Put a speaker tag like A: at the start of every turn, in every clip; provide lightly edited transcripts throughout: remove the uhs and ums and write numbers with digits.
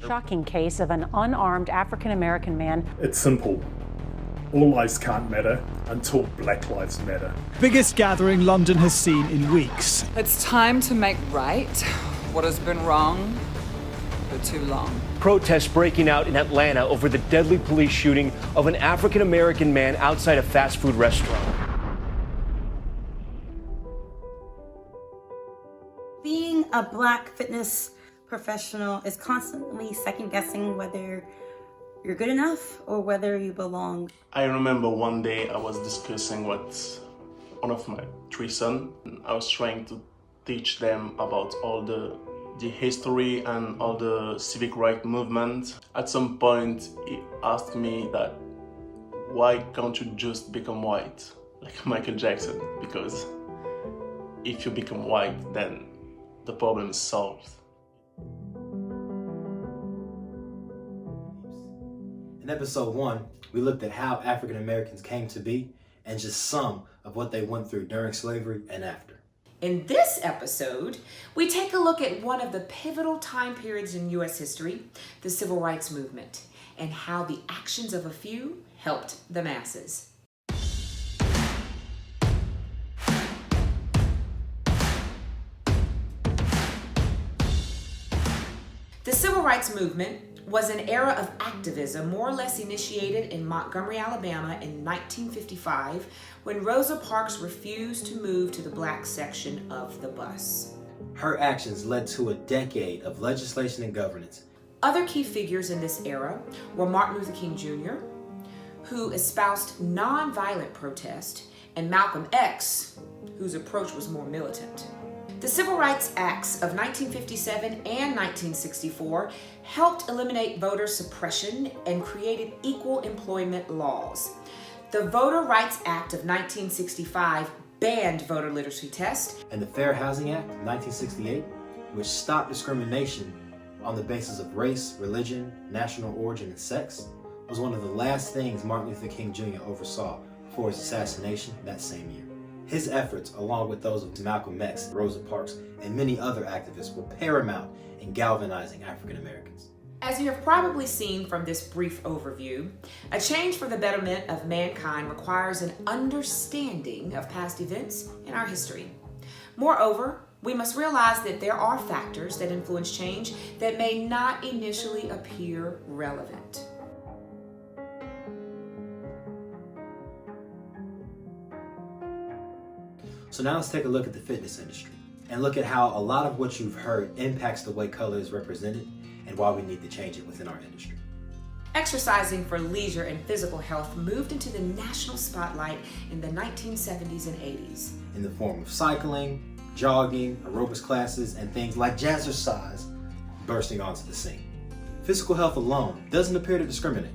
A: Shocking case of an unarmed African-American man.
B: It's simple. All lives can't matter until Black Lives Matter.
C: Biggest gathering London has seen in weeks.
D: It's time to make right what has been wrong for too long.
E: Protests breaking out in Atlanta over the deadly police shooting of an African-American man outside a fast food restaurant.
F: Being a Black fitness professional is constantly second-guessing whether you're good enough or whether you belong.
G: I remember one day I was discussing with one of my three sons. I was trying to teach them about all the history and all the civic rights movement. At some point he asked me that why can't you just become white like Michael Jackson, because if you become white then the problem is solved.
H: In episode 1, we looked at how African Americans came to be and just some of what they went through during slavery and after.
I: In this episode, we take a look at one of the pivotal time periods in U.S. history, the Civil Rights Movement, and how the actions of a few helped the masses. The Civil Rights Movement was an era of activism more or less initiated in Montgomery, Alabama in 1955 when Rosa Parks refused to move to the black section of the bus.
H: Her actions led to a decade of legislation and governance.
I: Other key figures in this era were Martin Luther King Jr., who espoused nonviolent protest, and Malcolm X, whose approach was more militant. The Civil Rights Acts of 1957 and 1964 helped eliminate voter suppression and created equal employment laws. The Voter Rights Act of 1965 banned voter literacy tests.
H: And the Fair Housing Act of 1968, which stopped discrimination on the basis of race, religion, national origin, and sex, was one of the last things Martin Luther King Jr. oversaw before his assassination that same year. His efforts, along with those of Malcolm X, Rosa Parks, and many other activists, were paramount in galvanizing African Americans.
I: As you have probably seen from this brief overview, a change for the betterment of mankind requires an understanding of past events in our history. Moreover, we must realize that there are factors that influence change that may not initially appear relevant.
H: So now let's take a look at the fitness industry and look at how a lot of what you've heard impacts the way color is represented and why we need to change it within our industry.
I: Exercising for leisure and physical health moved into the national spotlight in the 1970s and 80s.
H: In the form of cycling, jogging, aerobics classes, and things like jazzercise bursting onto the scene. Physical health alone doesn't appear to discriminate,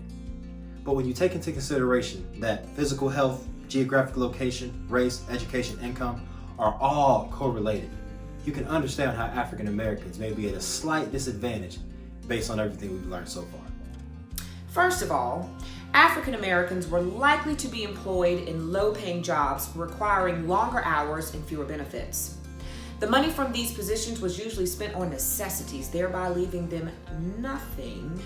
H: but when you take into consideration that physical health, geographic location, race, education, income are all correlated, you can understand how African Americans may be at a slight disadvantage based on everything we've learned so far.
I: First of all, African Americans were likely to be employed in low-paying jobs requiring longer hours and fewer benefits. The money from these positions was usually spent on necessities, thereby leaving them nothing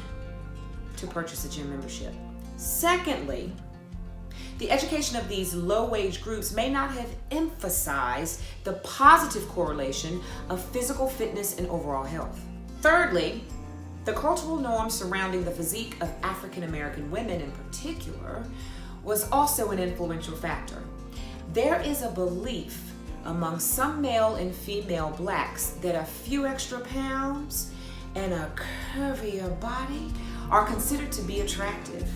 I: to purchase a gym membership. Secondly, the education of these low-wage groups may not have emphasized the positive correlation of physical fitness and overall health. Thirdly, the cultural norm surrounding the physique of African American women in particular was also an influential factor. There is a belief among some male and female blacks that a few extra pounds and a curvier body are considered to be attractive.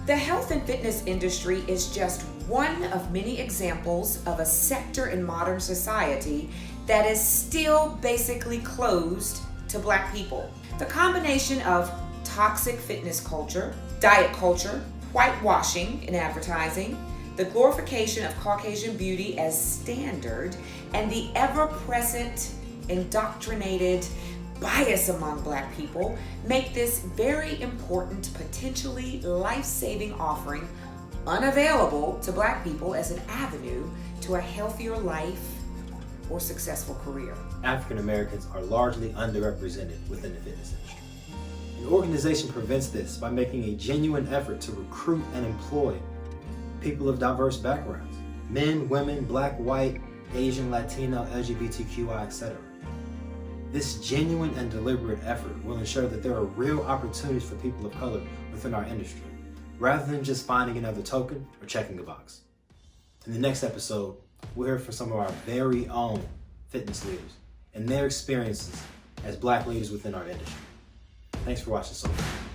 I: The health and fitness industry is just one of many examples of a sector in modern society that is still basically closed to Black people. The combination of toxic fitness culture, diet culture, whitewashing in advertising, the glorification of Caucasian beauty as standard, and the ever-present indoctrinated bias among Black people make this very important, potentially life-saving offering unavailable to Black people as an avenue to a healthier life or successful career.
H: African Americans are largely underrepresented within the fitness industry. An organization prevents this by making a genuine effort to recruit and employ people of diverse backgrounds: men, women, Black, white, Asian, Latino, LGBTQI, etc. This genuine and deliberate effort will ensure that there are real opportunities for people of color within our industry, rather than just finding another token or checking a box. In the next episode, we'll hear from some of our very own fitness leaders and their experiences as Black leaders within our industry. Thanks for watching so far.